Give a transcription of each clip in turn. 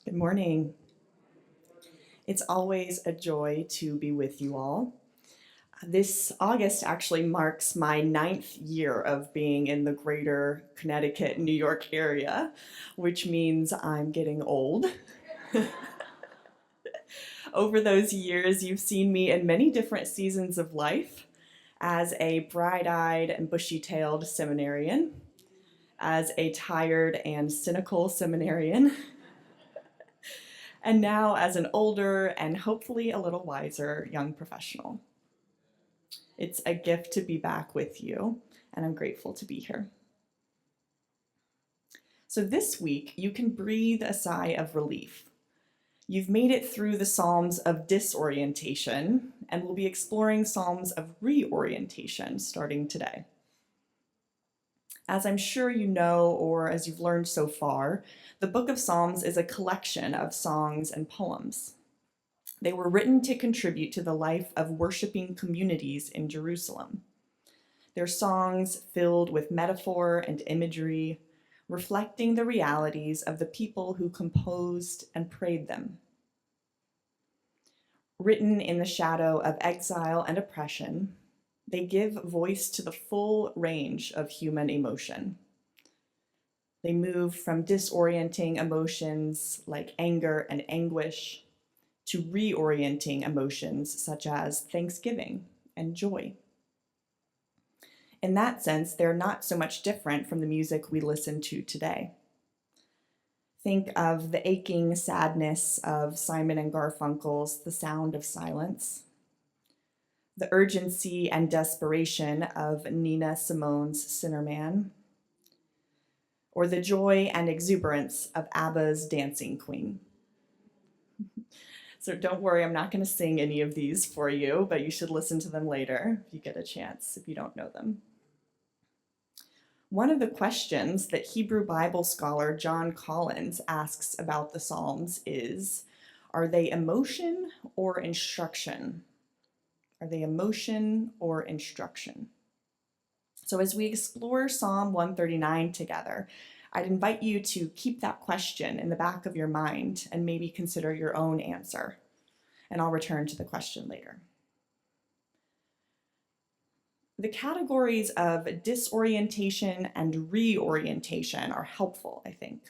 Good morning. It's always a joy to be with you all. This August actually marks my ninth year of being in the greater Connecticut, New York area, which means I'm getting old. Over those years, you've seen me in many different seasons of life as a bright eyed and bushy tailed seminarian, as a tired and cynical seminarian, and now as an older and hopefully a little wiser young professional. It's a gift to be back with you, and I'm grateful to be here. So this week, you can breathe a sigh of relief. You've made it through the Psalms of Disorientation, and we'll be exploring Psalms of Reorientation starting today. As I'm sure you know, or as you've learned so far, the book of Psalms is a collection of songs and poems. They were written to contribute to the life of worshiping communities in Jerusalem. They're songs filled with metaphor and imagery, reflecting the realities of the people who composed and prayed them. Written in the shadow of exile and oppression, they give voice to the full range of human emotion. They move from disorienting emotions like anger and anguish to reorienting emotions such as thanksgiving and joy. In that sense, they're not so much different from the music we listen to today. Think of the aching sadness of Simon and Garfunkel's The Sound of Silence, the urgency and desperation of Nina Simone's Sinner Man, or the joy and exuberance of ABBA's Dancing Queen. So don't worry, I'm not going to sing any of these for you, but you should listen to them later if you get a chance, if you don't know them. One of the questions that Hebrew Bible scholar John Collins asks about the Psalms is, are they emotion or instruction? Are they emotion or instruction? So as we explore Psalm 139 together, I'd invite you to keep that question in the back of your mind and maybe consider your own answer. And I'll return to the question later. The categories of disorientation and reorientation are helpful, I think,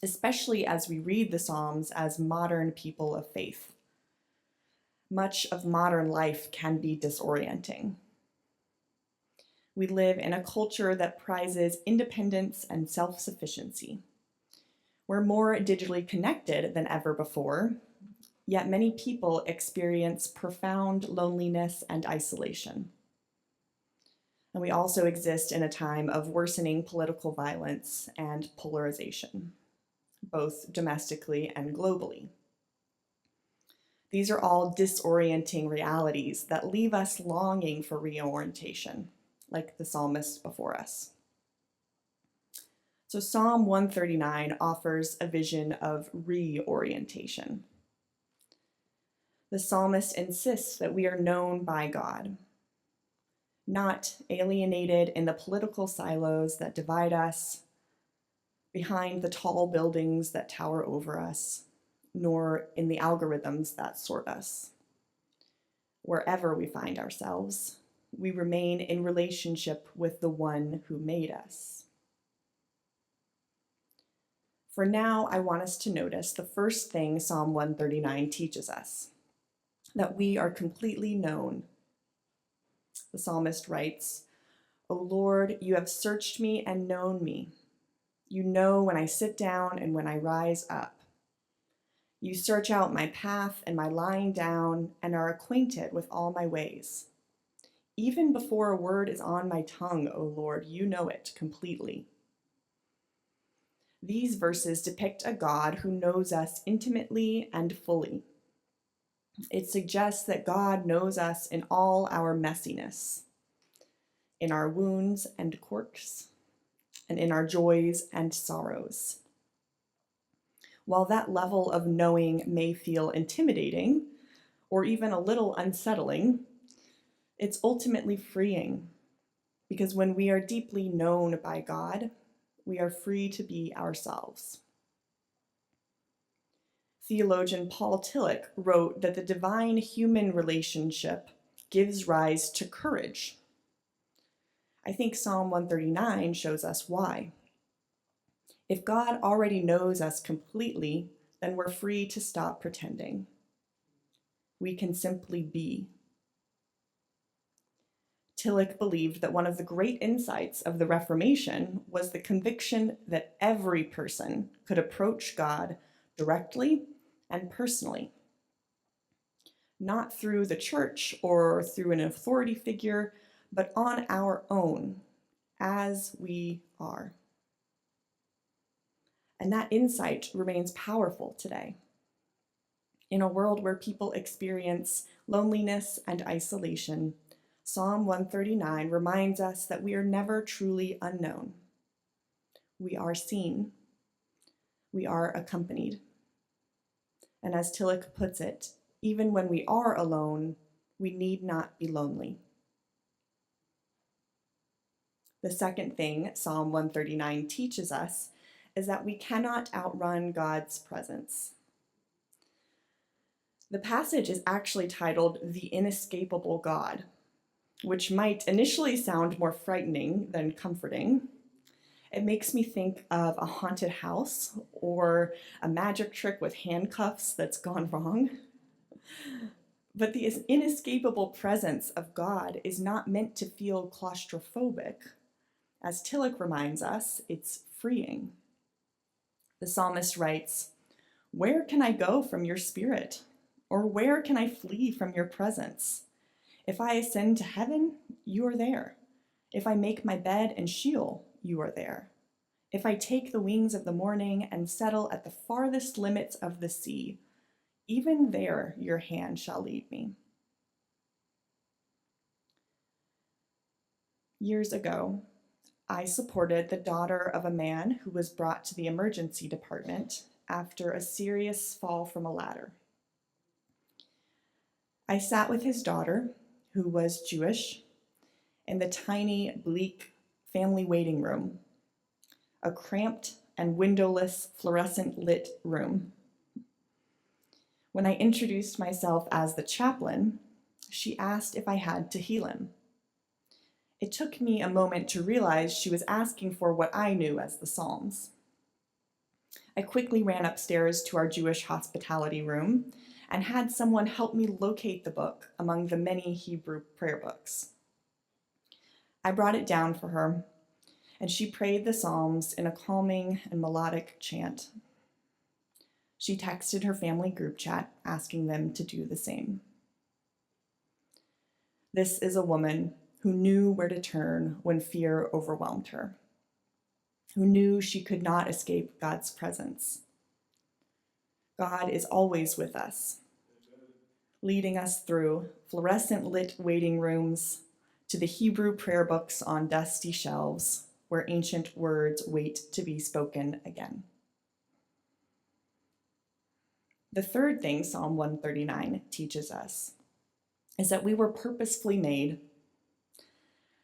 especially as we read the Psalms as modern people of faith. Much of modern life can be disorienting. We live in a culture that prizes independence and self-sufficiency. We're more digitally connected than ever before, yet many people experience profound loneliness and isolation. And we also exist in a time of worsening political violence and polarization, both domestically and globally. These are all disorienting realities that leave us longing for reorientation, like the psalmist before us. So Psalm 139 offers a vision of reorientation. The psalmist insists that we are known by God, not alienated in the political silos that divide us, behind the tall buildings that tower over us, nor in the algorithms that sort us. Wherever we find ourselves, we remain in relationship with the one who made us. For now, I want us to notice the first thing Psalm 139 teaches us, that we are completely known. The psalmist writes, "O Lord, you have searched me and known me. You know when I sit down and when I rise up. You search out my path and my lying down and are acquainted with all my ways. Even before a word is on my tongue, O Lord, you know it completely." These verses depict a God who knows us intimately and fully. It suggests that God knows us in all our messiness, in our wounds and quirks, and in our joys and sorrows. While that level of knowing may feel intimidating or even a little unsettling, it's ultimately freeing, because when we are deeply known by God, we are free to be ourselves. Theologian Paul Tillich wrote that the divine-human relationship gives rise to courage. I think Psalm 139 shows us why. If God already knows us completely, then we're free to stop pretending. We can simply be. Tillich believed that one of the great insights of the Reformation was the conviction that every person could approach God directly and personally, not through the church or through an authority figure, but on our own, as we are. And that insight remains powerful today. In a world where people experience loneliness and isolation, Psalm 139 reminds us that we are never truly unknown. We are seen. We are accompanied. And as Tillich puts it, even when we are alone, we need not be lonely. The second thing Psalm 139 teaches us is that we cannot outrun God's presence. The passage is actually titled "The Inescapable God," which might initially sound more frightening than comforting. It makes me think of a haunted house or a magic trick with handcuffs that's gone wrong. But the inescapable presence of God is not meant to feel claustrophobic. As Tillich reminds us, it's freeing. The psalmist writes, "Where can I go from your spirit? Or where can I flee from your presence? If I ascend to heaven, you are there. If I make my bed in Sheol, you are there. If I take the wings of the morning and settle at the farthest limits of the sea, even there your hand shall lead me." Years ago, I supported the daughter of a man who was brought to the emergency department after a serious fall from a ladder. I sat with his daughter, who was Jewish, in the tiny, bleak family waiting room, a cramped and windowless, fluorescent-lit room. When I introduced myself as the chaplain, she asked if I had to heal him. It took me a moment to realize she was asking for what I knew as the Psalms. I quickly ran upstairs to our Jewish hospitality room and had someone help me locate the book among the many Hebrew prayer books. I brought it down for her, and she prayed the Psalms in a calming and melodic chant. She texted her family group chat, asking them to do the same. This is a woman who knew where to turn when fear overwhelmed her, who knew she could not escape God's presence. God is always with us, leading us through fluorescent-lit waiting rooms to the Hebrew prayer books on dusty shelves where ancient words wait to be spoken again. The third thing Psalm 139 teaches us is that we were purposefully made.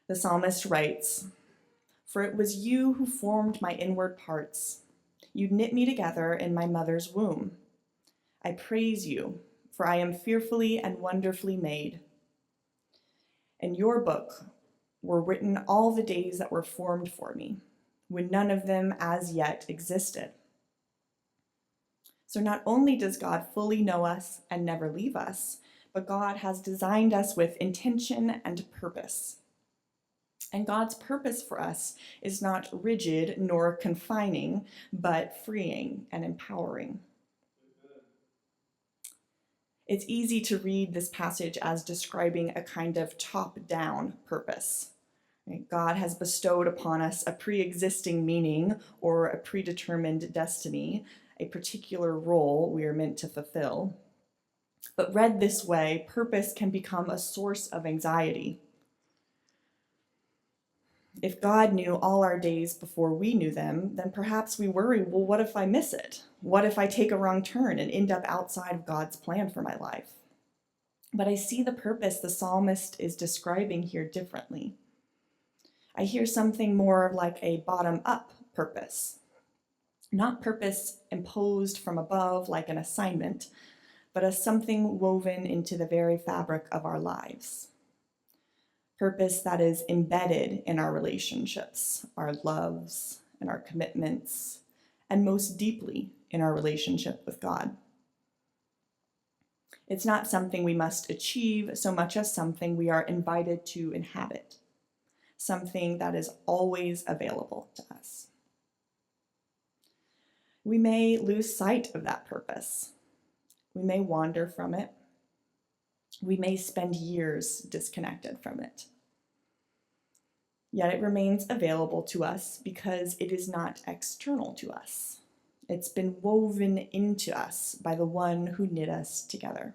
The psalmist writes, "For it was you who formed my inward parts. You knit me together in my mother's womb. I praise you, for I am fearfully and wonderfully made. In your book were written all the days that were formed for me, when none of them as yet existed." So not only does God fully know us and never leave us, but God has designed us with intention and purpose. And God's purpose for us is not rigid nor confining, but freeing and empowering. It's easy to read this passage as describing a kind of top-down purpose. God has bestowed upon us a pre-existing meaning or a predetermined destiny, a particular role we are meant to fulfill. But read this way, purpose can become a source of anxiety. If God knew all our days before we knew them, then perhaps we worry, well, what if I miss it? What if I take a wrong turn and end up outside of God's plan for my life? But I see the purpose the psalmist is describing here differently. I hear something more like a bottom-up purpose. not purpose imposed from above like an assignment, but as something woven into the very fabric of our lives. Purpose that is embedded in our relationships, our loves, and our commitments, and most deeply in our relationship with God. It's not something we must achieve so much as something we are invited to inhabit, something that is always available to us. We may lose sight of that purpose. We may wander from it. We may spend years disconnected from it. Yet it remains available to us because it is not external to us. It's been woven into us by the one who knit us together.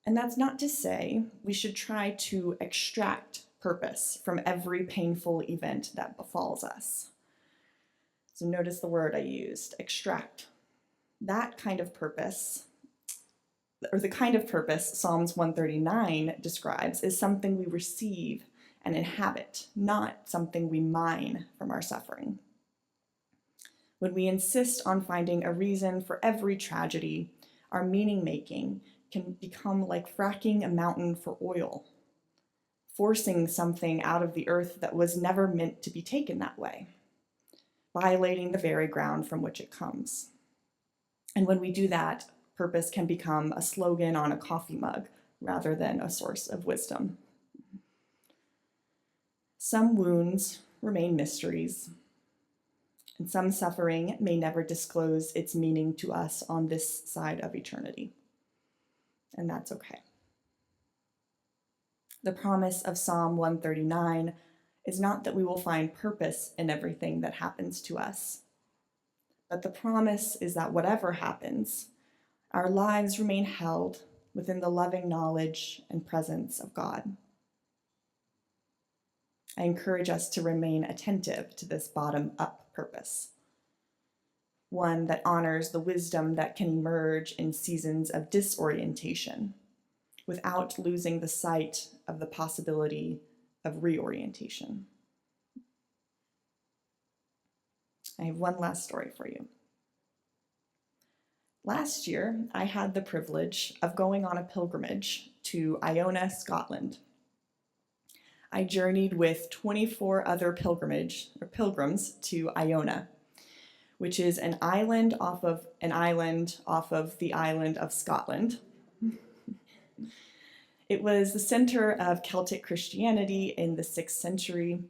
And that's not to say we should try to extract purpose from every painful event that befalls us. So notice the word I used, extract. That kind of purpose, or the kind of purpose Psalms 139 describes, is something we receive and inhabit, not something we mine from our suffering. When we insist on finding a reason for every tragedy, our meaning-making can become like fracking a mountain for oil, forcing something out of the earth that was never meant to be taken that way, violating the very ground from which it comes. And when we do that, purpose can become a slogan on a coffee mug rather than a source of wisdom. Some wounds remain mysteries, and some suffering may never disclose its meaning to us on this side of eternity. And that's okay. The promise of Psalm 139 is not that we will find purpose in everything that happens to us, but the promise is that whatever happens, our lives remain held within the loving knowledge and presence of God. I encourage us to remain attentive to this bottom-up purpose, one that honors the wisdom that can emerge in seasons of disorientation without losing the sight of the possibility of reorientation. I have one last story for you. Last year, I had the privilege of going on a pilgrimage to Iona, Scotland. I journeyed with 24 other pilgrims to Iona, which is an island off of the island of Scotland. It was the center of Celtic Christianity in the 6th century,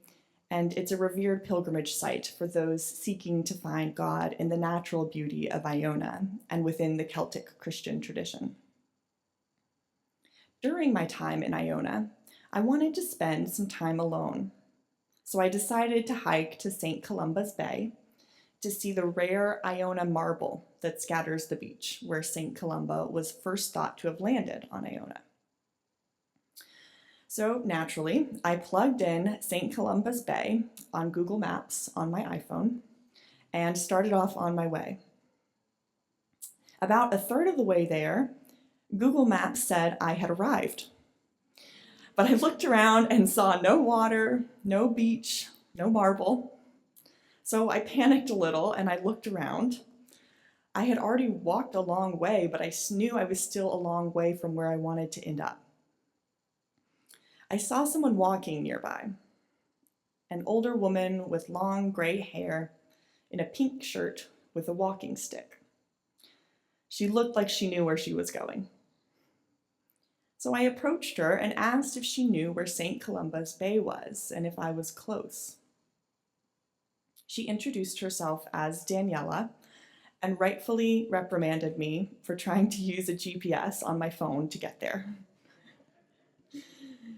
and it's a revered pilgrimage site for those seeking to find God in the natural beauty of Iona and within the Celtic Christian tradition. During my time in Iona, I wanted to spend some time alone, so I decided to hike to St. Columba's Bay to see the rare Iona marble that scatters the beach, where St. Columba was first thought to have landed on Iona. So naturally, I plugged in St. Columba's Bay on Google Maps on my iPhone and started off on my way. About a third of the way there, Google Maps said I had arrived. But I looked around and saw no water, no beach, no marble. So I panicked a little and I looked around. I had already walked a long way, but I knew I was still a long way from where I wanted to end up. I saw someone walking nearby, an older woman with long gray hair in a pink shirt with a walking stick. She looked like she knew where she was going. So I approached her and asked if she knew where St. Columba's Bay was and if I was close. She introduced herself as Daniela and rightfully reprimanded me for trying to use a GPS on my phone to get there.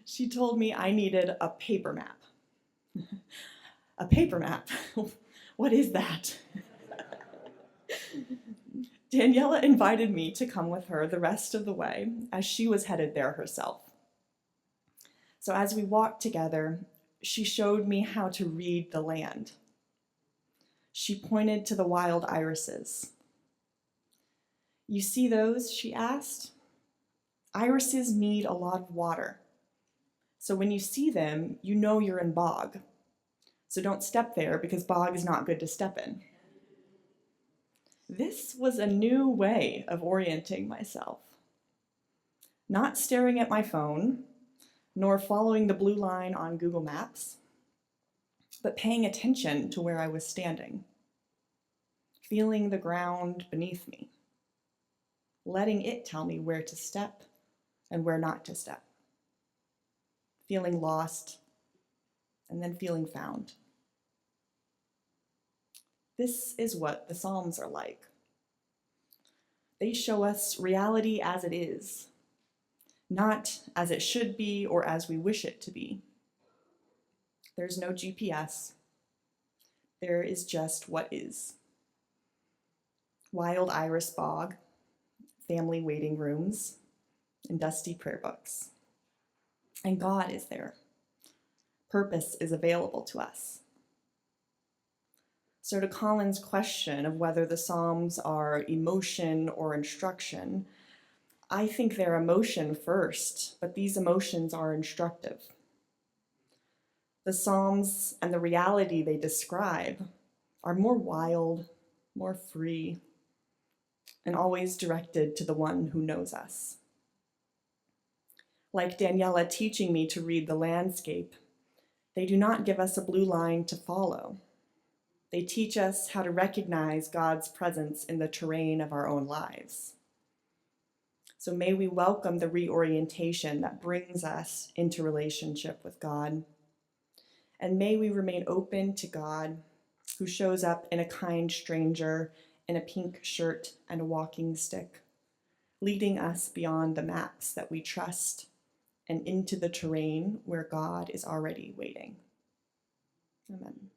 She told me I needed a paper map. A paper map? What is that? Daniela invited me to come with her the rest of the way, as she was headed there herself. So as we walked together, she showed me how to read the land. She pointed to the wild irises. "You see those?" she asked. "Irises need a lot of water. So when you see them, you know you're in bog. So don't step there because bog is not good to step in. This was a new way of orienting myself. Not staring at my phone, nor following the blue line on Google Maps, but paying attention to where I was standing, feeling the ground beneath me, letting it tell me where to step and where not to step, feeling lost and then feeling found. This is what the Psalms are like. They show us reality as it is, not as it should be or as we wish it to be. There's no GPS. There is just what is. Wild iris bog, family waiting rooms, and dusty prayer books. And God is there. Purpose is available to us. So to Colin's question of whether the Psalms are emotion or instruction, I think they're emotion first, but these emotions are instructive. The Psalms and the reality they describe are more wild, more free, and always directed to the one who knows us. Like Daniela teaching me to read the landscape, they do not give us a blue line to follow. They teach us how to recognize God's presence in the terrain of our own lives. So may we welcome the reorientation that brings us into relationship with God. And may we remain open to God, who shows up in a kind stranger in a pink shirt and a walking stick, leading us beyond the maps that we trust and into the terrain where God is already waiting. Amen.